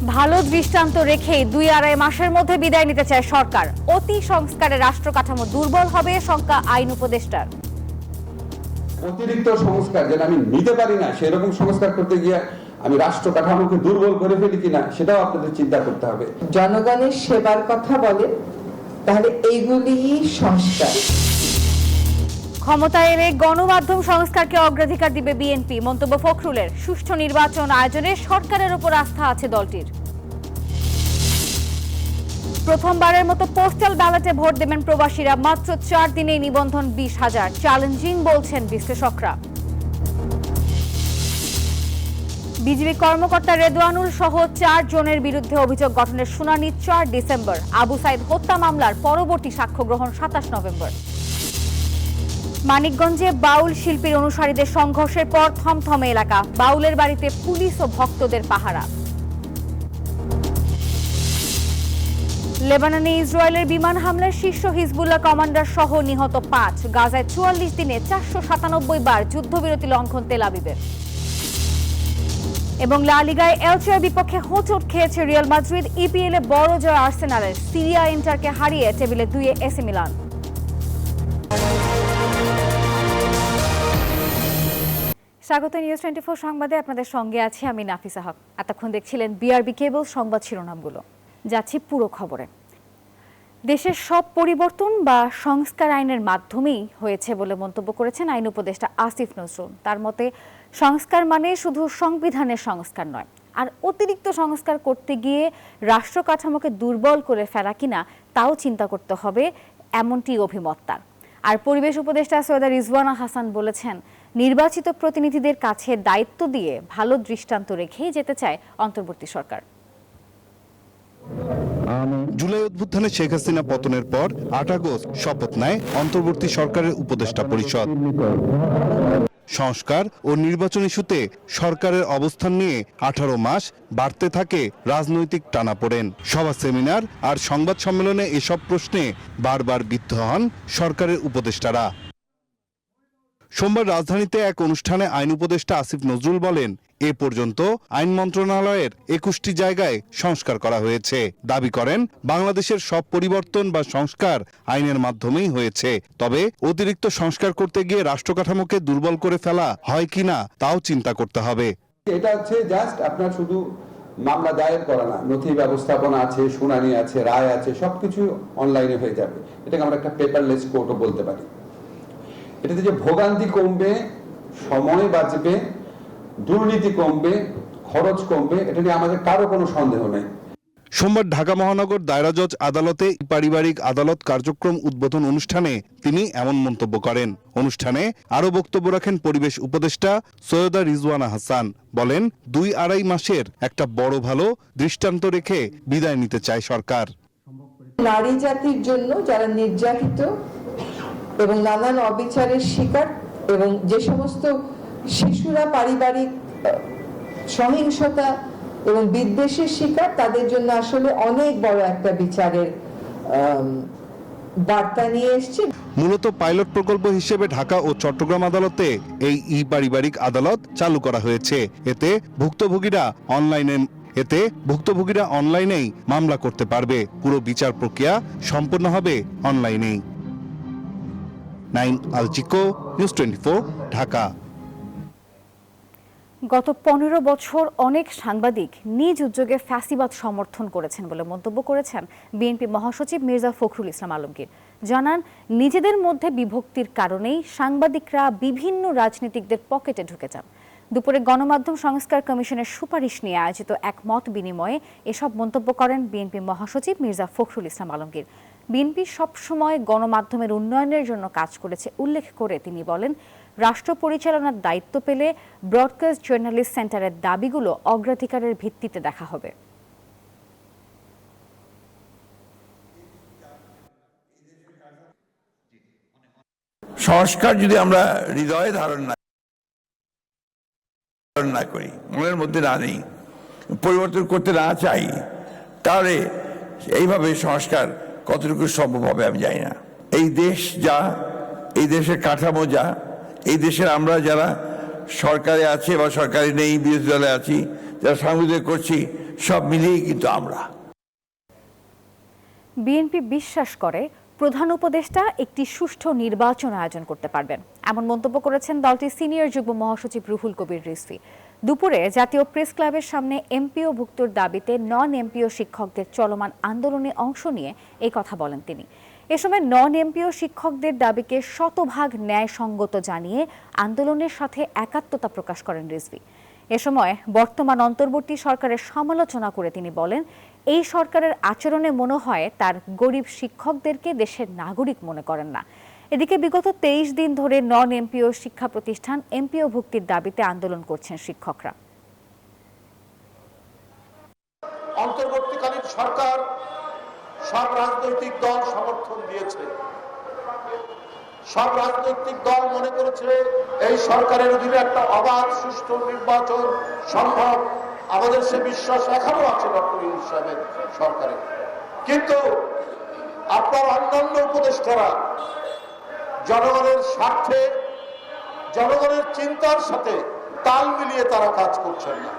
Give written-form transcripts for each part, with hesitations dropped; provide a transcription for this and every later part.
ভালো দৃষ্টান্ত রেখেই 2-2.5 মাসের মধ্যে বিদায় নিতে চায় সরকার। অতি সংস্কারে রাষ্ট্র কাঠামো দুর্বল হবে শঙ্কা আইন উপদেষ্টার। অতিরিক্ত সংস্কার যেটা আমি নিতে পারি না, সেরকম সংস্কার করতে গিয়ে আমি রাষ্ট্র কাঠামোকে দুর্বল করে ফেলি কিনা সেটাও আপনাদের চিন্তা করতে হবে। জনগণের সেবার কথা বলে, তাহলে এইগুলি সংস্কার। ক্ষমতায় এলে গণমাধ্যম সংস্কারকে অগ্রাধিকার দিবে বিএনপি, মন্তব্য ফখরুলের। সুষ্ঠু নির্বাচন আয়োজনে সরকারের উপর আস্থা আছে দলটির। প্রথমবারের মতো পোস্টাল ব্যালটে ভোট দেবেন প্রবাসীরা, মাত্র 4 দিনেই নিবন্ধন 20,000। চ্যালেঞ্জিং বলছেন বিশ্লেষকরা। বিজিবি কর্মকর্তা রেদওয়ানুল সহ 4 জনের বিরুদ্ধে অভিযোগ গঠনের শুনানি 4 ডিসেম্বর। আবু সাইদ হত্যা মামলার পরবর্তী সাক্ষ্য গ্রহণ 27 নভেম্বর। মানিকগঞ্জে বাউল শিল্পীর অনুসারীদের সংঘর্ষের পর থমথমে এলাকা, বাউলের বাড়িতে পুলিশ ও ভক্তদের পাহারা। লেবাননে ইসরায়েলের বিমান হামলায় শীর্ষ হিজবুল্লাহ কমান্ডার সহ নিহত 5। গাজায় 44 দিনে 497 বার যুদ্ধবিরতি লঙ্ঘন তেল আবিবের। এবং লা লিগায় এলচের বিপক্ষে হোঁচট খেয়েছে রিয়াল মাদ্রিদ। ইপিএলে বড় জয় আর্সেনালের, সিরিয়া ইন্টারকে হারিয়ে টেবিলে 2-এ এসি মিলান। স্বাগত নিউজ 24 সংবাদে, আপনাদের সঙ্গে আছি আমি নাফিসা হক। এতক্ষণ দেখছিলেন বিআরবি কেবল সংবাদ শিরোনামগুলো। যাচ্ছি পুরো খবরে। দেশের সব পরিবর্তন বা সংস্কার আইনের মাধ্যমেই হয়েছে বলে মন্তব্য করেছেন আইন উপদেষ্টা আসিফ নজরুল। তার মতে সংস্কার মানে শুধু সংবিধানের সংস্কার নয়, আর অতিরিক্ত সংস্কার করতে গিয়ে রাষ্ট্র কাঠামোকে দুর্বল করে ফেলা কিনা তাও চিন্তা করতে হবে, এমনটি অভিমত তার। আর পরিবেশ উপদেষ্টা সৈয়দা রিজওয়ানা হাসান বলেছেন, নির্বাচিত প্রতিনিধিদের কাছে দায়িত্ব দিয়ে ভালো দৃষ্টান্ত রেখেই যেতে চায় অন্তর্বর্তী সরকার। জুলাই অভ্যুত্থানে শেখ হাসিনা পতনের পর 8 আগস্ট শপথ নেয় অন্তর্বর্তী সরকারের উপদেষ্টা পরিষদ। সংস্কার ও নির্বাচন ইস্যুতে সরকারের অবস্থান নিয়ে 18 মাস বাড়তে থাকে রাজনৈতিক টানাপোড়েন। সভা, সেমিনার আর সংবাদ সম্মেলনে এসব প্রশ্নে বারবার বিদ্ধ হন সরকারের উপদেষ্টারা। সোমবার রাজধানীতে এক অনুষ্ঠানে আইন উপদেষ্টা আসিফ নজরুল বলেন, এ পর্যন্ত আইন মন্ত্রণালয়ের 21টি জায়গায় সংস্কার করা হয়েছে। দাবি করেন, বাংলাদেশের সব পরিবর্তন বা সংস্কার আইনের মাধ্যমেই হয়েছে। তবে অতিরিক্ত সংস্কার করতে গিয়ে রাষ্ট্র কাঠামোকে দুর্বল করে ফেলা হয় কিনা তাও চিন্তা করতে হবে। এটা হচ্ছে জাস্ট আপনার শুধু মামলা দায়ের করা না, নথি ব্যবস্থাপনা আছে, শুনানি আছে, রায় আছে, সবকিছু অনলাইনে হয়ে যাবে। এটাকে আমরা একটা পেপারলেস কোর্টও বলতে পারি। এটাতে যে ভোগান্তি কমবে, সময় বাঁচবে, দুর্নীতি কমবে, খরচ কমবে, এটা নিয়ে আমাদের কারো কোনো সন্দেহ নেই। সোমবার ঢাকা মহানগর দায়রা জজ আদালতে পারিবারিক আদালত কার্যক্রম উদ্বোধন অনুষ্ঠানে তিনি এমন মন্তব্য করেন। অনুষ্ঠানে আরো বক্তব্য রাখেন পরিবেশ উপদেষ্টা সৈয়দা রিজওয়ানা হাসান। বলেন, 2-2.5 মাসের একটা বড় ভালো দৃষ্টান্ত রেখে বিদায় নিতে চায় সরকার। নারী জাতির জন্য যারা নির্যাতিত এবং নানান অবিচারের শিকার, এবং যে সমস্ত শিশুরা পারিবারিক সহিংসতা এবং বিদ্বেষের শিকার, তাদের জন্য আসলে অনেক বড় একটা বিচারের বার্তা নিয়ে এসেছে। মূলত পাইলট প্রকল্প হিসেবে ঢাকা ও চট্টগ্রাম আদালতে এই পারিবারিক আদালত চালু করা হয়েছে। এতে ভুক্তভোগীরা অনলাইনেই মামলা করতে পারবে। পুরো বিচার প্রক্রিয়া সম্পন্ন হবে অনলাইনেই। নাইম আলচিকো, নিউজ 24, ঢাকা। গত 15 বছর অনেক সাংবাদিক নিজ উদ্যোগে ফ্যাসিবাদ সমর্থন করেছেন বলে মন্তব্য করেছেন বিএনপি মহাসচিব মির্জা ফখরুল ইসলাম আলমগীর। জানান, নিজেদের মধ্যে বিভক্তির কারণেই সাংবাদিকরা বিভিন্ন রাজনীতিকদের পকেটে ঢুকে যান। দুপুরে গণমাধ্যম সংস্কার কমিশনের সুপারিশ নিয়ে আয়োজিত এক মত বিনিময়ে এসব মন্তব্য করেন বিএনপি মহাসচিব মির্জা ফখরুল ইসলাম আলমগীর। বিএনপি সবসময় গণমাধ্যমের উন্নয়নের জন্য কাজ করেছে উল্লেখ করে তিনি বলেন, রাষ্ট্র পরিচালনার দায়িত্ব পেলে ব্রডকাস্ট জার্নালিস্ট সেন্টারের দাবিগুলো অগ্রাধিকারের ভিত্তিতে দেখা হবে। সংস্কার যদি আমরা হৃদয়ে ধারণ না করি, মনের মধ্যে না নেই, পরিবর্তন করতে না চাই, তাহলে এইভাবে সংস্কার কতটুকু সম্ভব হবে আমি জানি না। এই দেশ যা, এই দেশের কাঠামো যা, এই দেশের আমরা যারা সরকারে আছে বা সরকারি নেই, বিরোধী দলে আছি, যারা সাংবাদিক করছি, সব মিলিয়ে কিন্তু আমরা। বিএনপি বিশ্বাস করে প্রধান উপদেষ্টা একটি সুষ্ঠু নির্বাচন আয়োজন করতে পারবেন, এমন মন্তব্য করেছেন দলটির সিনিয়র যুগ্ম মহাসচিব রুহুল কবির রিজভী। দুপুরে জাতীয় প্রেস ক্লাবের সামনে এমপিও ভুক্তর দাবিতে নন এমপিও শিক্ষকদের চলমান আন্দোলনে অংশ নিয়ে এই কথা বলেন তিনি। এ সময় নন এমপিও শিক্ষকদের দাবিকে শতভাগ ন্যায়সঙ্গত জানিয়ে আন্দোলনের সাথে একাত্মতা প্রকাশ করেন রিজভী। এ সময় বর্তমান অন্তর্বর্তী সরকারের সমালোচনা করে তিনি বলেন, এই সরকারের আচরণে মনে হয় তার গরিব শিক্ষকদেরকে দেশের নাগরিক মনে করেন না। এদিকে বিগত 23 দিন ধরে নন এমপিও শিক্ষা প্রতিষ্ঠান এমপিও ভুক্তির দাবিতে আন্দোলন করছেন শিক্ষকরা। অন্তর্বর্তীকালীন সরকার সব রাজনৈতিক দল সমর্থন দিয়েছে। সব রাজনৈতিক দল মনে করেছে এই সরকারের অধীনে একটা অবাধ সুষ্ঠু নির্বাচন সম্ভব। আমাদের সে বিশ্বাস এখনো আছে ডক্টর ইউনূস সাহেবের সরকারে। কিন্তু আপনার অন্যান্য উপদেষ্টারা জনগণের স্বার্থে, জনগণের চিন্তার সাথে তাল মিলিয়ে তারা কাজ করছেন না।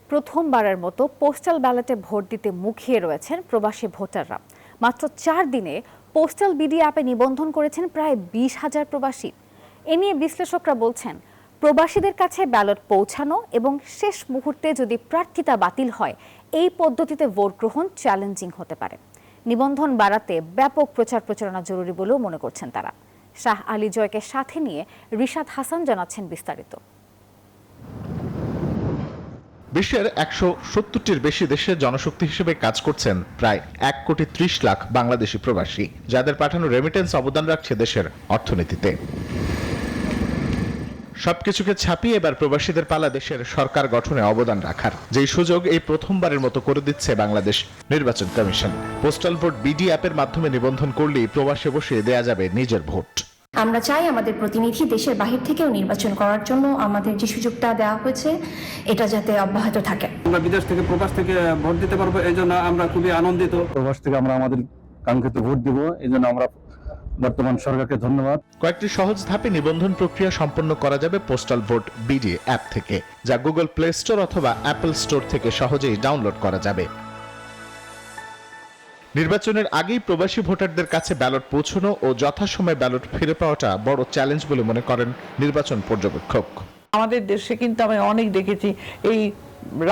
প্রথমবারের মতো পোস্টাল ব্যালটে ভোট দিতে মুখিয়ে রয়েছেন প্রবাসী ভোটাররা। মাত্র 4 দিনে পোস্টাল বিডি অ্যাপে নিবন্ধন করেছেন প্রায় 20,000 প্রবাসী। এ নিয়ে বিশ্লেষকরা বলছেন, প্রবাসীদের কাছে ব্যালট পৌঁছানো এবং শেষ মুহূর্তে যদি প্রার্থিতা বাতিল হয়, এই পদ্ধতিতে ভোট গ্রহণ চ্যালেঞ্জিং হতে পারে। নিবন্ধন বাড়াতে ব্যাপক প্রচার প্রচারণা জরুরি বলেও মনে করছেন তারা। শাহ আলী জয়কে সাথে নিয়ে রিশাদ হাসান জানাচ্ছেন বিস্তারিত। বিশ্বের 170টির বেশি দেশে জনশক্তি হিসেবে কাজ করছেন প্রায় 1,30,00,000 বাংলাদেশি প্রবাসী, যাদের পাঠানো রেমিটেন্স অবদান রাখছে দেশের অর্থনীতিতে। সবকিছুকে ছাপিয়ে এবার প্রবাসীদের পালা দেশের সরকার গঠনে অবদান রাখার, যেই সুযোগ এই প্রথমবারের মতো করে দিচ্ছে বাংলাদেশ নির্বাচন কমিশন। পোস্টাল ভোট বিডি অ্যাপের মাধ্যমে নিবন্ধন করলেই প্রবাসে বসে দেয়া যাবে নিজের ভোট। আমরা চাই আমাদের প্রতিনিধি দেশের বাহির থেকেও নির্বাচন করার জন্য আমাদের যে সুযোগটা দেওয়া হয়েছে এটা যাতে অব্যাহত থাকে। আমরা বিদেশ থেকে, প্রবাস থেকে ভোট দিতে পারবো, এই জন্য আমরা খুবই আনন্দিত। প্রবাস থেকে আমরা আমাদের কাঙ্ক্ষিত ভোট দিব, এই জন্য আমরা বর্তমান সরকারকে ধন্যবাদ। কয়েকটি সহজ ধাপে নিবন্ধন প্রক্রিয়া সম্পন্ন করা যাবে পোস্টাল ভোট বিডি অ্যাপ থেকে, যা গুগল প্লে স্টোর অথবা অ্যাপল স্টোর থেকে সহজেই ডাউনলোড করা যাবে। নির্বাচনের আগেই প্রবাসী ভোটারদের কাছে ব্যালট পৌঁছানো ও যথাসময়ে ব্যালট ফিরে পাওয়াটা বড় চ্যালেঞ্জ বলে মনে করেন নির্বাচন পর্যবেক্ষক। আমাদের দেশে কিন্তু আমি অনেক দেখেছি এই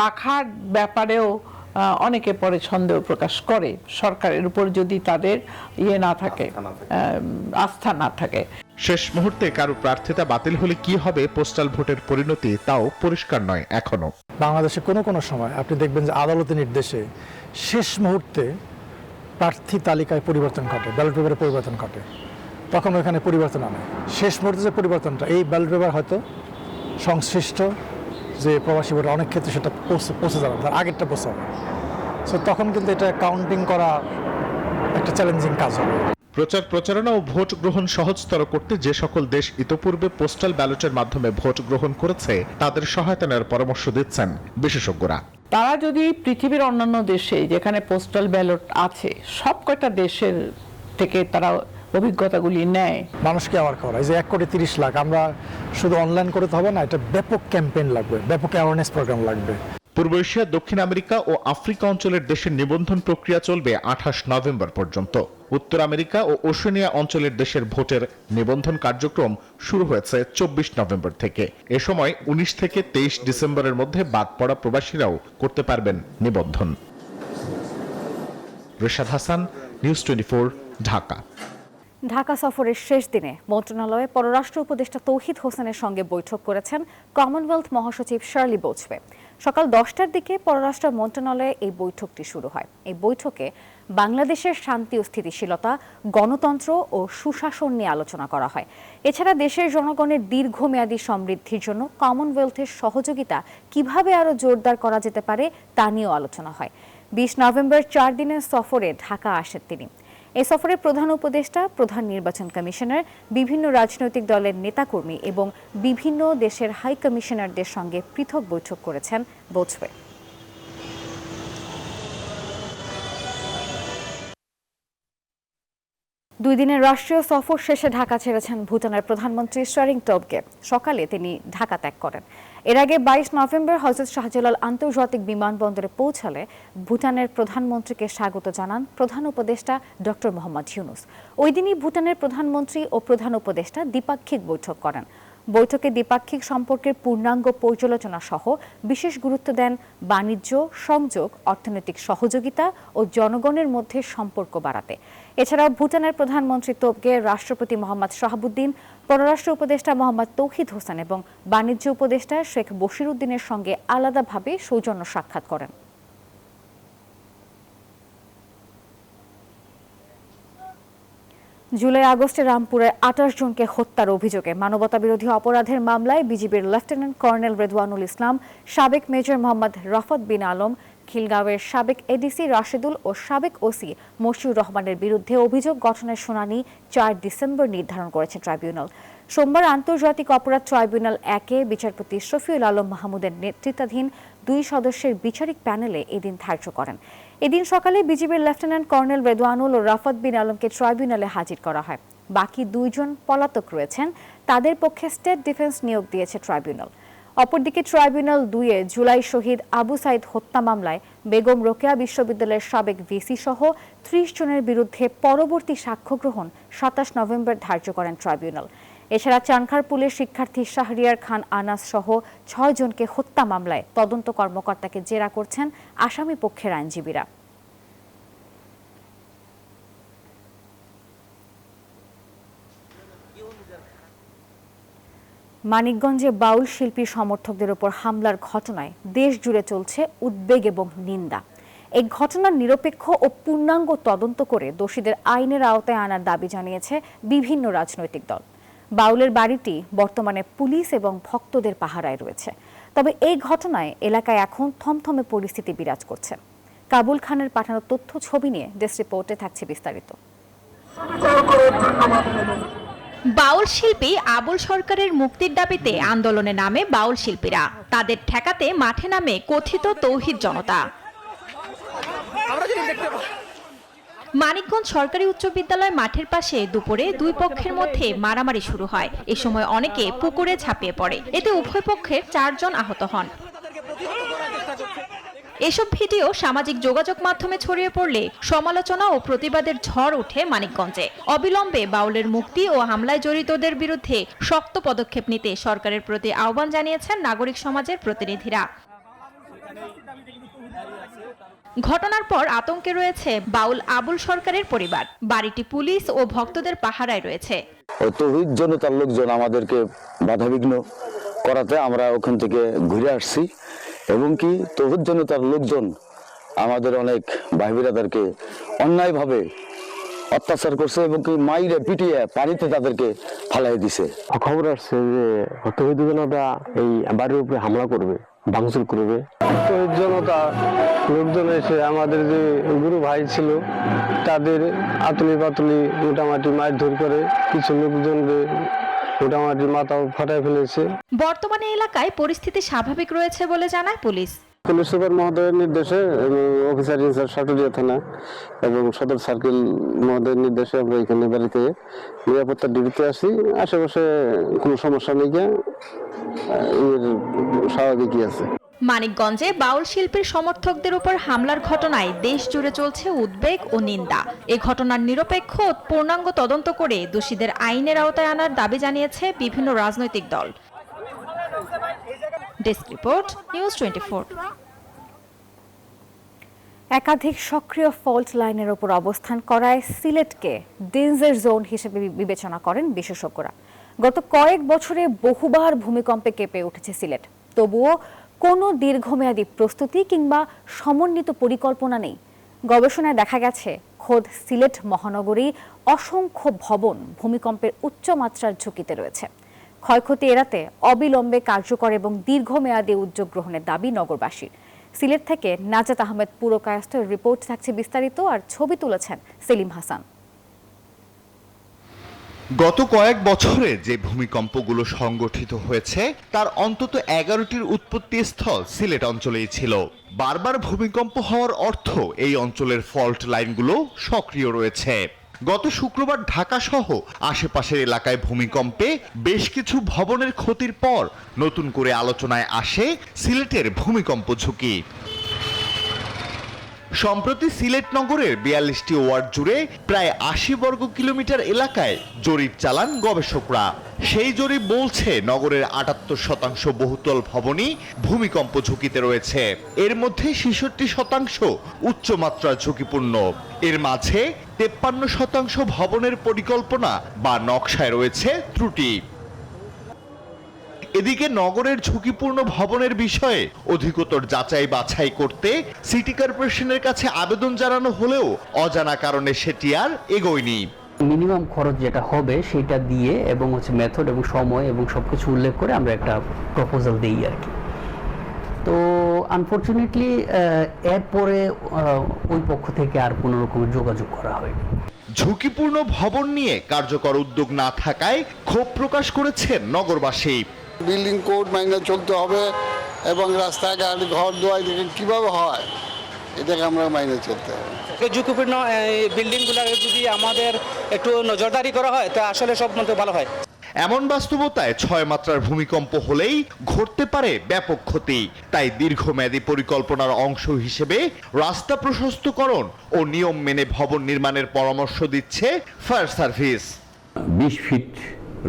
রাখার ব্যাপারেও অনেকে পরে সন্দেহ প্রকাশ করে, সরকারের উপর যদি তাদের না থাকে, আস্থা না থাকে। শেষ মুহূর্তে কারো প্রার্থিতা বাতিল হলে কি হবে পোস্টাল ভোটের পরিণতি, তাও পরিষ্কার নয় এখনো। বাংলাদেশে কোনো সময় আপনি দেখবেন যে আদালতের নির্দেশে শেষ মুহূর্তে প্রার্থী তালিকায় পরিবর্তন ঘটে, ব্যালট পেপারে পরিবর্তন ঘটে, তখন ওখানে পরিবর্তন আনে। শেষ মুহূর্তে যে পরিবর্তনটা, এই ব্যালট পেপার হয়তো সংশ্লিষ্ট যে প্রবাসী ভোটার অনেক ক্ষেত্রে সেটা পৌঁছে যাবে, তার আগেরটা পৌঁছাবে। সো তখন কিন্তু এটা কাউন্টিং করা একটা চ্যালেঞ্জিং কাজ হবে। প্রচার প্রচারণা ও ভোট গ্রহণ সহজতর করতে যে সকল দেশ ইতোপূর্বে পোস্টাল ব্যালটের মাধ্যমে ভোট গ্রহণ করেছে তাদের সহায়তা নেওয়ার পরামর্শ দিচ্ছেন বিশেষজ্ঞরা। তারা যদি পৃথিবীর অন্যান্য দেশে যেখানে পোস্টাল ব্যালট আছে সব কয়টা দেশের থেকে তারা অভিজ্ঞতাগুলি নেয়, মানুষকে অ্যাওয়ার করা, এই যে 1,30,00,000, আমরা শুধু অনলাইন করতে হবে না, এটা ব্যাপক ক্যাম্পেইন লাগবে, ব্যাপক অ্যাওয়ারনেস প্রোগ্রাম লাগবে। পূর্ব এশিয়া, দক্ষিণ আমেরিকা ও আফ্রিকা অঞ্চলের দেশের নিবন্ধন প্রক্রিয়া চলবে 28 নভেম্বর পর্যন্ত। উত্তর আমেরিকা ও ওশেনিয়া অঞ্চলের দেশের ভোটের নিবন্ধন কার্যক্রম শুরু হয়েছে 24 নভেম্বর থেকে। এ সময় 19 থেকে 23 ডিসেম্বরের মধ্যে বাদ পড়া প্রবাসীরাও করতে পারবেন নিবন্ধন। রিশাদ হাসান, নিউজ 24, ঢাকা। ঢাকা সফরের শেষ দিনে মন্ত্রণালয়ে পররাষ্ট্র উপদেষ্টা তৌহিদ হোসেনের সঙ্গে বৈঠক করেছেন কমনওয়েলথ মহাসচিব শার্লি বোচওয়ে। সকাল 10টার দিকে পররাষ্ট্র মন্ত্রণালয়ে এই বৈঠকটি শুরু হয়। এই বৈঠকে বাংলাদেশের শান্তি ও স্থিতিশীলতা, গণতন্ত্র ও সুশাসন নিয়ে আলোচনা করা হয়। এছাড়া দেশের জনগণের দীর্ঘমেয়াদী সমৃদ্ধির জন্য কমনওয়েলথের সহযোগিতা কিভাবে আরও জোরদার করা যেতে পারে তা নিয়েও আলোচনা হয়। 20 নভেম্বর 4 দিনের সফরে ঢাকা আসেন তিনি। এই সফরে প্রধান উপদেষ্টা, প্রধান নির্বাচন কমিশনার, বিভিন্ন রাজনৈতিক দলের নেতাকর্মী এবং বিভিন্ন দেশের হাই কমিশনারদের সঙ্গে পৃথক বৈঠক করেছেন বোচওয়ে। 2 দিনের রাষ্ট্রীয় সফর শেষে ঢাকা ছেড়েছেন ভুটানের প্রধানমন্ত্রী শেরিং টোবগে। সকালে তিনি ঢাকা ত্যাগ করেন। এর আগে 22 নভেম্বর হযরত শাহজালাল আন্তর্জাতিক বিমানবন্দরে পৌঁছালে ভুটানের প্রধানমন্ত্রীকে স্বাগত জানান প্রধান উপদেষ্টা ডক্টর মোহাম্মদ ইউনূস। ওই দিনই ভুটানের প্রধানমন্ত্রী ও প্রধান উপদেষ্টা দ্বিপাক্ষিক বৈঠক করেন। বৈঠকে দ্বিপাক্ষিক সম্পর্কের পূর্ণাঙ্গ পর্যালোচনা সহ বিশেষ গুরুত্ব দেন বাণিজ্য, সংযোগ, অর্থনৈতিক সহযোগিতা ও জনগণের মধ্যে সম্পর্ক বাড়াতে। এছাড়াও ভুটানের প্রধানমন্ত্রী তোবগে রাষ্ট্রপতি মোহাম্মদ শাহাবুদ্দিন, পররাষ্ট্র উপদেষ্টা মোহাম্মদ তৌহিদ হোসেন এবং বাণিজ্য উপদেষ্টা শেখ বশির উদ্দিনের সঙ্গে আলাদাভাবে সৌজন্য সাক্ষাৎ করেন। জুলাই আগস্টে রামপুরে 28 জনকে হত্যার অভিযোগে মানবতাবিরোধী অপরাধের মামলায় বিজিবির লেফটেন্যান্ট কর্নেল রেদওয়ানুল ইসলাম, সাবেক মেজর মোহাম্মদ রাফাত বিন আলম, খিলগাঁওয়ের সাবেক এডিসি রাশেদুল ও সাবেক ওসি মশিউর রহমানের বিরুদ্ধে অভিযোগ গঠনের শুনানি 4 ডিসেম্বর নির্ধারণ করেছে ট্রাইব্যুনাল। সোমবার আন্তর্জাতিক অপরাধ ট্রাইব্যুনাল 1-এ বিচারপতি শফিউল আলম মাহমুদের নেতৃত্বাধীন 2 সদস্যের বিচারিক প্যানেলে এদিন ধার্য করেন। এদিন সকালে বিজিবির লেফটেন্যান্ট কর্নেল রেদওয়ানুল ও রাফাত বিন আলমকে ট্রাইব্যুনালে হাজির করা হয়। বাকি 2 জন পলাতক রয়েছেন, তাদের পক্ষে স্টেট ডিফেন্স নিয়োগ দিয়েছে ট্রাইব্যুনাল। অপরদিকে ট্রাইব্যুনাল 2-এ জুলাই শহীদ আবু সাইদ হত্যা মামলায় বেগম রোকেয়া বিশ্ববিদ্যালয়ের সাবেক ভিসি সহ 30 জনের বিরুদ্ধে পরবর্তী সাক্ষ্য গ্রহণ 27 নভেম্বর ধার্য করেন ট্রাইব্যুনাল। এছাড়া চানখারপুলের শিক্ষার্থী শাহরিয়ার খান আনাস সহ 6 জনকে হত্যা মামলায় তদন্ত কর্মকর্তাকে জেরা করছেন আসামি পক্ষের আইনজীবীরা। মানিকগঞ্জে বাউল শিল্পী সমর্থকদের উপর হামলার ঘটনায় দেশ জুড়ে চলছে উদ্বেগ এবং নিন্দা। এই ঘটনার নিরপেক্ষ ও পূর্ণাঙ্গ তদন্ত করে দোষীদের আইনের আওতায় আনার দাবি জানিয়েছে বিভিন্ন রাজনৈতিক দল। বাউলের বাড়িটি বর্তমানে পুলিশ এবং ভক্তদের পাহারায় রয়েছে। তবে এই ঘটনায় এলাকায় এখন থমথমে পরিস্থিতি বিরাজ করছে। কাবুল খানের পাঠানো তথ্য ছবি নিয়ে ডেস্ক রিপোর্টে থাকছে বিস্তারিত। বাউল শিল্পী আবুল সরকারের মুক্তির দাবিতে আন্দোলনে নামে বাউল শিল্পীরা। তাদের ঠেকাতে মাঠে নামে কথিত তৌহিদ জনতা। মানিকগঞ্জ সরকারি উচ্চ বিদ্যালয় মাঠের পাশে দুপুরে 2 পক্ষের মধ্যে মারামারি শুরু হয়। এ সময় অনেকে পুকুরে ঝাঁপিয়ে পড়ে। এতে উভয় পক্ষের 4 জন আহত হন। এসব ভিডিও সামাজিক যোগাযোগ মাধ্যমে ছড়িয়ে পড়লে সমালোচনা ও প্রতিবাদের ঝড় ওঠে মানিকগঞ্জে। অবিলম্বে বাউলের মুক্তি ও হামলায় জড়িতদের বিরুদ্ধে শক্ত পদক্ষেপ নিতে সরকারের প্রতি আহ্বান জানিয়েছেন নাগরিক সমাজের প্রতিনিধিরা। ঘটনার পর আতঙ্কে রয়েছে বাউল আবুল সরকারের পরিবার। বাড়িটি পুলিশ ও ভক্তদের পাহারায় রয়েছে। তৌহিদ জনতার লোকজন আমাদেরকে বাধাবিঘ্ন করাতে আমরা ওখান থেকে ঘুরে আসছি এবং কি তৌহিদ জনতার লোকজন আমাদের অনেক ভাই বিরাদারকে অন্যায়ভাবে অত্যাচার করছে এবং কি মাইরে পিটিয়ে পানিতে তাদেরকে ফালাই দিছে। খবর আসছে যে তৌহিদ জনতা এই বাড়ির উপরে হামলা করবে, ভাঙচুর করবে। তৌহিদ জনতা লোকজন এসে আমাদের যে গুরু ভাই ছিল তাদের আতুলি পাতুলি মোটামুটি মারধর করে, কিছু লোকজনকে মোটামুটি মাথাও ফাটায় ফেলেছে। বর্তমানে এলাকায় পরিস্থিতি স্বাভাবিক রয়েছে বলে জানায় পুলিশ। পুলিশ সুপার মহোদয়ের নির্দেশে অফিসার ইনচার্জ সাটুরিয়া থানা এবং সদর সার্কেল মহোদয়ের নির্দেশে আমরা এখানে বাড়িতে নিরাপত্তা ডিউটিতে আসি। আশেপাশে কোনো সমস্যা নেই, স্বাভাবিকই আছে। মানিকগঞ্জে বাউল শিল্পীর সমর্থকদের উপর হামলার ঘটনায় দেশ জুড়ে চলছে উদ্বেগ ও নিন্দা। এই ঘটনার নিরপেক্ষ ও পূর্ণাঙ্গ তদন্ত করে দোষীদের আইনের আওতায় আনার দাবি জানিয়েছে বিভিন্ন রাজনৈতিক দল। Desk report, news 24। একাধিক সক্রিয় ফল্ট লাইনের উপর অবস্থান করায় সিলেটকে ডেঞ্জার জোন হিসেবে বিবেচনা করেন বিশেষজ্ঞরা। গত কয়েক বছরে বহুবার ভূমিকম্পে কেঁপে উঠেছে সিলেট, তবুও কোনো দীর্ঘমেয়াদী প্রস্তুতি কিংবা সমন্বিত পরিকল্পনা নেই। গবেষণায় দেখা গেছে খোদ সিলেট মহানগরী অসংখ্য ভবন ভূমিকম্পের উচ্চমাত্রার ঝুঁকিতে রয়েছে। ক্ষয়ক্ষতি এড়াতে অবিলম্বে কার্যকর এবং দীর্ঘমেয়াদী উদ্যোগ গ্রহণের দাবি নগরবাসীর। সিলেট থেকে নাজাত আহমেদ পুরকায়স্থের রিপোর্ট থাকছে বিস্তারিত, আর ছবি তুলেছেন সেলিম হাসান। গত কয়েক বছরে যে ভূমিকম্পগুলো সংগঠিত হয়েছে তার অন্তত 11টির উৎপত্তি স্থল সিলেট অঞ্চলেই ছিল। বারবার ভূমিকম্প হওয়ার অর্থ এই অঞ্চলের ফল্ট লাইনগুলো সক্রিয় রয়েছে। গত শুক্রবার ঢাকা সহ আশেপাশের এলাকায় ভূমিকম্পে বেশ কিছু ভবনের ক্ষতির পর নতুন করে আলোচনায় আসে সিলেটের ভূমিকম্প ঝুঁকি। সম্প্রতি সিলেট নগরের ৪২টি ওয়ার্ড জুড়ে প্রায় ৮০ বর্গ কিলোমিটার এলাকায় জরিপ চালান গবেষকরা। সেই জরিপ বলছে নগরের ৭৮% বহুতল ভবনই ভূমিকম্প ঝুঁকিতে রয়েছে। এর মধ্যে ৬৬% উচ্চমাত্রা ঝুঁকিপূর্ণ। এর মাঝে ৫৩% ভবনের পরিকল্পনা বা নকশায় রয়েছে ত্রুটি। এদিকে নগরের ঝুঁকিপূর্ণ ভবনের বিষয়ে অধিকতর যাচাই বাছাই করতে সিটি কর্পোরেশনের কাছে আবেদন জানানো হলেও অজানা কারণে সেটি আর এগোয়নি। মিনিমাম খরচ যেটা হবে সেটা দিয়ে এবং মেথড এবং সময় এবং সবকিছু উল্লেখ করে আমরা একটা প্রপোজাল দিই আর কি। তো আনফরচুনেটলি এরপরে ওই পক্ষ থেকে আর কোনো রকমের যোগাযোগ করা হয়নি। ঝুঁকিপূর্ণ ভবন নিয়ে কার্যকর উদ্যোগ না থাকায় ক্ষোভ প্রকাশ করেছেন নগরবাসী। বিল্ডিং কোড মাইনে চলতে হবে এবং রাস্তাঘাট ঘর দুয়ার কিভাবে হয় এটাকে আমরা মাইনে চলতে হবে। ঝুঁকিপূর্ণ বিল্ডিংগুলো যদি আমাদের একটু নজরদারি করা হয় তা আসলে সব মধ্যে ভালো হয়। এমন বাস্তবতায় ৬ মাত্রার ভূমিকম্প হলেই ঘটতে পারে ব্যাপক ক্ষতি। তাই দীর্ঘমেয়াদী পরিকল্পনার অংশ হিসেবে রাস্তা প্রশস্তকরণ ও নিয়ম মেনে ভবন নির্মাণের পরামর্শ দিচ্ছে ফায়ার সার্ভিস। ২০ ফিট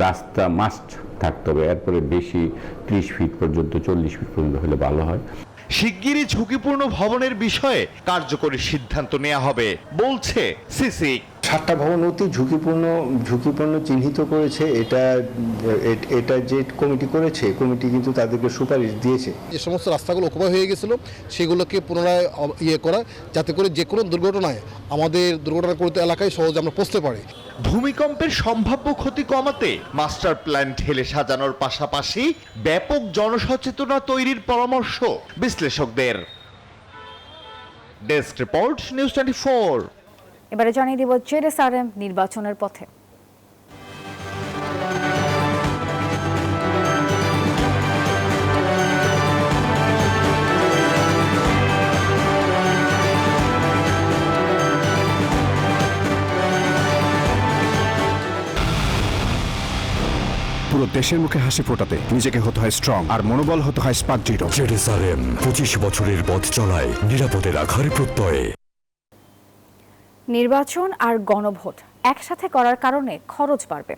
রাস্তা মাস্ট থাকতে হবে, এরপরে বেশি ৩০ ফিট পর্যন্ত ৪০ ফিট পর্যন্ত হলে ভালো হয়। শিগগিরই ঝুঁকিপূর্ণ ভবনের বিষয়ে কার্যকরী সিদ্ধান্ত নেওয়া হবে বলছে সিসি। 7টা ভবন অতি ঝুঁকিপূর্ণ চিহ্নিত করেছে। এটা যে কমিটি করেছে, কমিটি কিন্তু তাদেরকে সুপারিশ দিয়েছে। যে সমস্ত রাস্তাগুলো অকুপাই হয়ে গেছিল সেগুলোকে পুনরায় করা, যাতে করে যে কোনো দুর্ঘটনায় আমাদের দুর্ঘটনাগ্রস্ত এলাকায় সহজে আমরা পৌঁছতে পারি। ভূমিকম্পের সম্ভাব্য ক্ষতি কমাতে মাস্টার প্ল্যান ঢেলে সাজানোর পাশাপাশি ব্যাপক জনসচেতনতা তৈরির পরামর্শ বিশ্লেষকদের। Desk report, news 24। এবারে জানিয়ে দিব জেডএসআরএম নির্বাচনের পথে। পুরো দেশের মুখে হাসি ফোটাতে নিজেকে হতে হয় স্ট্রং, আর মনোবল হতে হয় স্পার্ক জিরো। জেডএসআরএম 25 বছরের পথ চলায় নিরাপদে রাখার প্রত্যয়ে। নির্বাচন আর গণভোট একসাথে করার কারণে খরচ বাড়বে।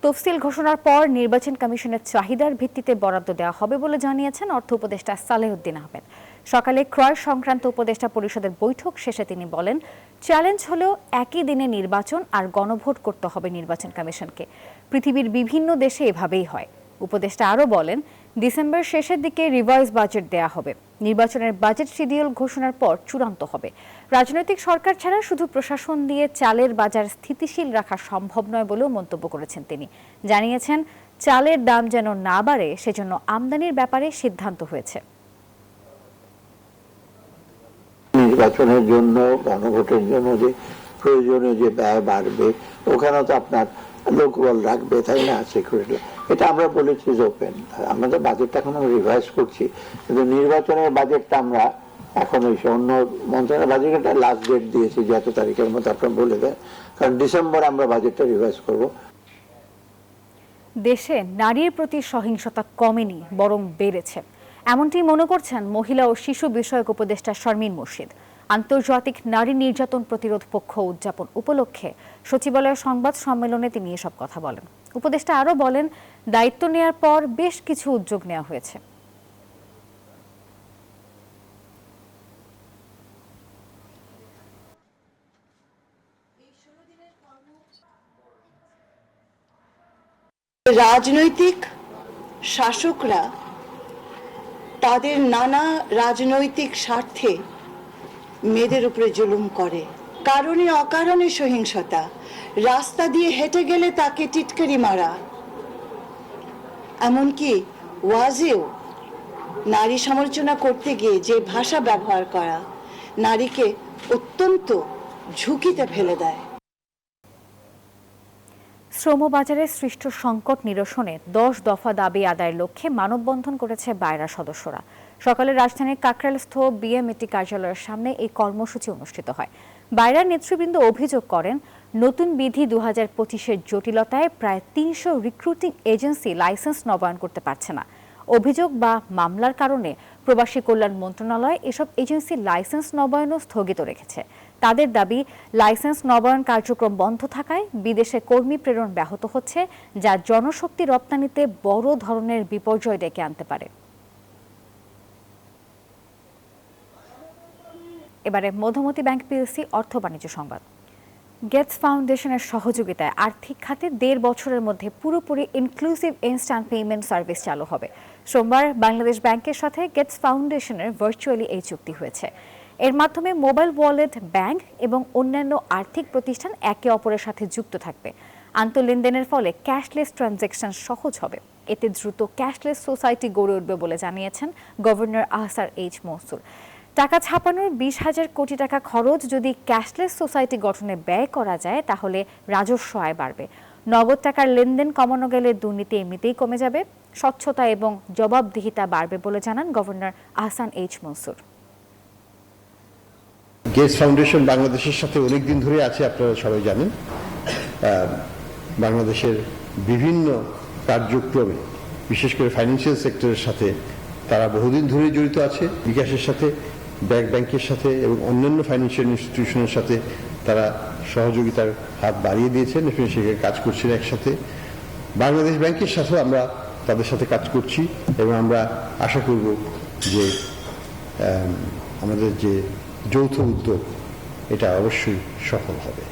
তফসিল ঘোষণার পর নির্বাচন কমিশনের চাহিদার ভিত্তিতে বরাদ্দ দেওয়া হবে বলে জানিয়েছেন অর্থ উপদেষ্টা সালেহউদ্দিন আহমেদ। সকালে ক্রয় সংক্রান্ত উপদেষ্টা পরিষদের বৈঠক শেষে তিনি বলেন, চ্যালেঞ্জ হলেও একই দিনে নির্বাচন আর গণভোট করতে হবে নির্বাচন কমিশনকে। পৃথিবীর বিভিন্ন দেশে এভাবেই হয়। উপদেষ্টা আরও বলেন, ডিসেম্বর শেষের দিকে রিভাইজ বাজেট দেয়া হবে। নির্বাচনের বাজেট শিডিউল ঘোষণার পর চূড়ান্ত হবে। রাজনৈতিক সরকার ছাড়া শুধু প্রশাসন দিয়ে চালের বাজার স্থিতিশীল রাখা সম্ভব নয় বলেও মন্তব্য করেছেন তিনি। জানিয়েছেন, চালের দাম যেন না বাড়ে সেজন্য আমদানির ব্যাপারে সিদ্ধান্ত হয়েছে। নির্বাচনের জন্য, গণভোটের জন্য যে প্রয়োজনীয় যে ব্যয় বাড়বে, ওখানে তো আপনার লোকবল রাখবে, তাই না, সিকিউরিটি। এটা আমরা বলেছি ওপেন। আমাদের বাজেটটা এখন আমরা রিভাইজ করছি, কিন্তু নির্বাচনের বাজেটটা আমরা এখন ওই অন্য মন্ত্রণালয়ের বাজেটটা লাস্ট ডেট দিয়েছি যে এত তারিখের মধ্যে আপনারা বলে দেন, কারণ ডিসেম্বর আমরা বাজেটটা রিভাইজ করব। দেশে নারীর প্রতি সহিংসতা কমেনি, বরং বেড়েছে, এমনটি মনে করছেন মহিলা ও শিশু বিষয়ক উপদেষ্টা শারমিন মুর্শিদ। আন্তর্জাতিক নারী নির্যাতন প্রতিরোধ পক্ষ উদযাপন উপলক্ষে সচিবালয়ের সংবাদ সম্মেলনে তিনি এসব কথা বলেন। উপদেষ্টা আরও বলেন, দায়িত্ব নেয়ার পর বেশ কিছু উদ্যোগ নেওয়া হয়েছে। রাজনৈতিক শাসকরা তাদের নানা রাজনৈতিক স্বার্থে মেয়েদের উপরে জুলুম করে, কারণে অকারণে সহিংসতা, রাস্তা দিয়ে হেঁটে গেলে তাকে টিটকারি মারা, এমনকি ওয়াজেও নারী সমালোচনা করতে গিয়ে যে ভাষা ব্যবহার করা নারীকে অত্যন্ত ঝুঁকিতে ফেলে দেয়। শ্রমবাজারে সৃষ্ট সংকট নিরসনে 10 দফা দাবি আদায়ের লক্ষ্যে মানববন্ধন করেছে বায়রা সদস্যরা। সকালে রাজধানীর কাকরাইলস্থ বিএমইটি কার্যালয়ের সামনে এই কর্মসূচি অনুষ্ঠিত হয়। বায়রার নেতৃবৃন্দ অভিযোগ করেন, নতুন বিধি 2025-এর জটিলতায় প্রায় 300 রিক্রুটিং এজেন্সি লাইসেন্স নবায়ন করতে পারছে না। অভিযোগ বা মামলার কারণে প্রবাসী কল্যাণ মন্ত্রণালয় এসব এজেন্সি লাইসেন্স নবায়নও স্থগিত রেখেছে। তাদের দাবি, লাইসেন্স নবায়ন কার্যক্রম বন্ধ থাকায় বিদেশে কর্মী প্রেরণ ব্যাহত হচ্ছে, যা জনশক্তি রপ্তানিতে বড় ধরনের বিপর্যয় ডেকে আনতে পারে। এবারে মধুমতি ব্যাংক পিএলসি অর্থ বাণিজ্য সংবাদ। গেটস ফাউন্ডেশনের সহযোগিতায় আর্থিক খাতে 1.5 বছরের মধ্যে পুরোপুরি ইনক্লুসিভ ইনস্ট্যান্ট পেমেন্ট সার্ভিস চালু হবে। সোমবার বাংলাদেশ ব্যাংকের সাথে গেটস ফাউন্ডেশনের ভার্চুয়ালি এই চুক্তি হয়েছে। এর মাধ্যমে মোবাইল ওয়ালেট, ব্যাংক এবং অন্যান্য আর্থিক প্রতিষ্ঠান একে অপরের সাথে যুক্ত থাকবে। আন্তঃলেনদেনের ফলে ক্যাশলেস ট্রানজ্যাকশন সহজ হবে। এতে দ্রুত ক্যাশলেস সোসাইটি গড়ে উঠবে বলে জানিয়েছেন গভর্নর আহসার এইচ মনসুর। টাকা ছাপানোর 20,000 কোটি টাকা খরচ যদি ক্যাশলেস সোসাইটি গঠনে ব্যয় করা যায়, তাহলে রাজস্ব আয় বাড়বে। নগদ টাকার লেনদেন কমানো গেলে দুর্নীতি এমনিতেই কমে যাবে, স্বচ্ছতা এবং জবাবদিহিতা বাড়বে বলে জানান governor Ahsan H Mansur. Gates Foundation বাংলাদেশের সাথে অনেক দিন ধরে আছে, আপনারা সবাই জানেন। বাংলাদেশের বিভিন্ন কার্যক্রমে, বিশেষ করে ফাইন্যান্সিয়াল সেক্টরের সাথে তারা বহুদিন ধরে জড়িত আছে। বিকাশের সাথে, ব্যাংকের সাথে এবং অন্যান্য ফাইন্যান্সিয়াল ইনস্টিটিউশনের সাথে তারা সহযোগিতার হাত বাড়িয়ে দিয়েছেন, এখানে সেখানে কাজ করছেন একসাথে। বাংলাদেশ ব্যাংকের সাথেও আমরা তাদের সাথে কাজ করছি এবং আমরা আশা করব যে আমাদের যে যৌথ উদ্যোগ এটা অবশ্যই সফল হবে।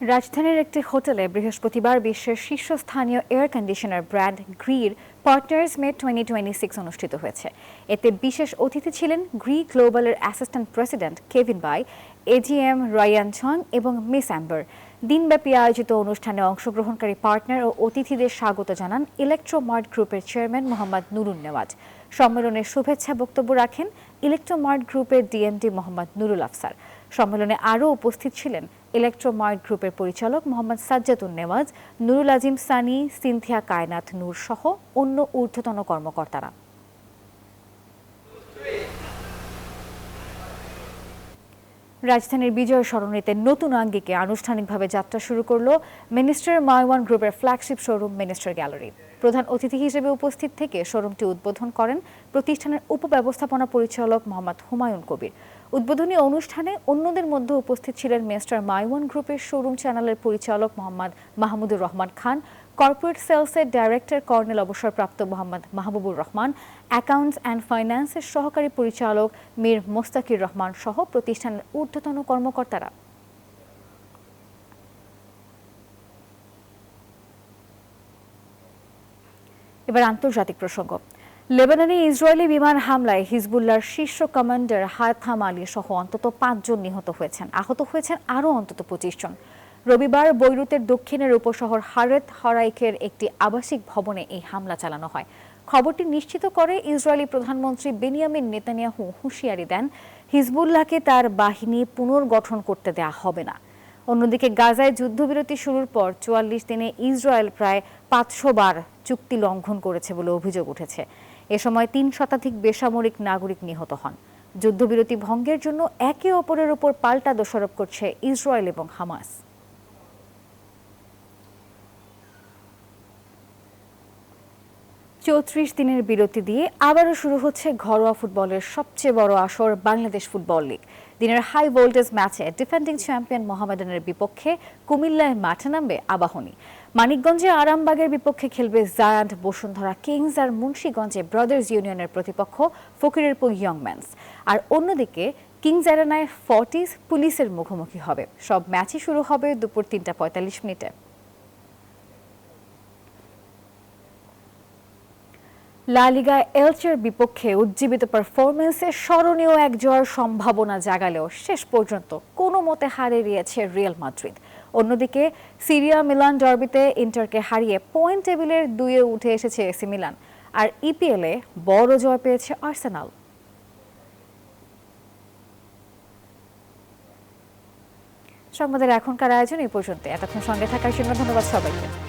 রাজধানীর একটি হোটেলে বৃহস্পতিবার বিশ্বের শীর্ষস্থানীয় এয়ার কন্ডিশনার ব্র্যান্ড গ্রির পার্টনার্স মেট 2026 অনুষ্ঠিত হয়েছে। এতে বিশেষ অতিথি ছিলেন গ্রি গ্লোবালের assistant president Kevin Bai, AGM Ryan Chong এবং মিস অ্যাম্বার। দিনব্যাপী আয়োজিত অনুষ্ঠানে অংশগ্রহণকারী পার্টনার ও অতিথিদের স্বাগত জানান ইলেকট্রোমার্ট গ্রুপের চেয়ারম্যান মোহাম্মদ নুরুন নেওয়াজ। সম্মেলনে শুভেচ্ছা বক্তব্য রাখেন ইলেকট্রোমার্ট গ্রুপের ডিএমডি মোহাম্মদ নুরুল আফসার। সম্মেলনে আরও উপস্থিত ছিলেন ইলেকট্রোমার্ট গ্রুপের পরিচালক মোহাম্মদ সাজ্জাদুন নেওয়াজ, নুরুল আজিম সানি, সিনথিয়া কায়নাত নূর সহ অন্য ঊর্ধ্বতন কর্মকর্তারা। রাজধানীর বিজয় সরণিতে নতুন আঙ্গিকে আনুষ্ঠানিকভাবে যাত্রা শুরু করল মিনিস্টার মাইওয়ান গ্রুপের ফ্ল্যাগশিপ শোরুম মিনিস্টার গ্যালারি। প্রধান অতিথি হিসেবে উপস্থিত থেকে শোরুমটি উদ্বোধন করেন প্রতিষ্ঠানের উপব্যবস্থাপনা পরিচালক মোহাম্মদ হুমায়ুন কবির। উদ্বোধনী অনুষ্ঠানে অন্যদের মধ্যে উপস্থিত ছিলেন মিস্টার মাইওয়ান গ্রুপের শোরুম চ্যানেলের পরিচালক Mohammad Mahmudur Rahman Khan, corporate সেলসের director colonel অবসরপ্রাপ্ত মোহাম্মদ মাহবুবুর রহমান, অ্যাকাউন্টস অ্যান্ড ফাইন্যান্সের সহকারী পরিচালক মীর মোস্তাকির রহমান সহ প্রতিষ্ঠানের ঊর্ধ্বতন কর্মকর্তারা। এবার আন্তর্জাতিক প্রসঙ্গ। লেবাননে ইসরায়েলি বিমান হামলায় হিজবুল্লাহর শীর্ষ কমান্ডার হায়থাম আলী সহ অন্তত 5 জন নিহত হয়েছেন। আহত হয়েছেন আরও অন্তত 25 জন। রবিবার বৈরুতের দক্ষিণের উপশহর হারেত হরাইকের একটি আবাসিক ভবনে এই হামলা চালানো হয়। খবরটি নিশ্চিত করে ইসরায়েলি প্রধানমন্ত্রী বেনিয়ামিন নেতানিয়াহু হুঁশিয়ারি দেন, হিজবুল্লাহকে তার বাহিনী পুনর্গঠন করতে দেয়া হবে না। অন্যদিকে গাজায় যুদ্ধবিরতি শুরুর পর 44 দিনে ইসরায়েল প্রায় 500 বার চুক্তি লঙ্ঘন করেছে বলে অভিযোগ উঠেছে। এ সময় 3 শতাধিক বেসামরিক নাগরিক নিহত হন। যুদ্ধবিরতি ভঙ্গের জন্য একে অপরের উপর পাল্টা দোষারোপ করছে ইসরায়েল এবং হামাস। চৌত্রিশ দিনের বিরতি দিয়ে আবারও শুরু হচ্ছে ঘরোয়া ফুটবলের সবচেয়ে বড় আসর বাংলাদেশ ফুটবল লিগ। দিনের হাই ভোল্টেজ ম্যাচে ডিফেন্ডিং চ্যাম্পিয়ন মোহামেডানের বিপক্ষে কুমিল্লায় মাঠে নামবে আবাহনী। মানিকগঞ্জে আরামবাগের বিপক্ষে খেলবে জায়ান্ট বসুন্ধরা কিংস, আর মুন্সিগঞ্জে ব্রাদার্স ইউনিয়নের প্রতিপক্ষ ফকিরেরপুর ইয়ংম্যানস। আর অন্যদিকে কিংস অ্যারেনায় ফর্টিস পুলিশের মুখোমুখি হবে। সব ম্যাচই শুরু হবে দুপুর 3:45। লা লিগায় এলচের বিপক্ষে উজ্জীবিত পারফরমেন্সে স্মরণীয় এক জয়ের সম্ভাবনা জাগালেও শেষ পর্যন্ত কোনো মতে হার এড়িয়েছে রিয়াল মাদ্রিদ। অন্যদিকে সিরিয়া মিলান ডার্বিতে ইন্টারকে হারিয়ে পয়েন্ট টেবিলের 2-এ উঠে এসেছে এসি মিলান। আর ইপিএলে বড় জয় পেয়েছে আর্সেনাল। সংবাদের এখনকার আয়োজন এই পর্যন্ত। এতক্ষণ সঙ্গে থাকার জন্য ধন্যবাদ সবাইকে।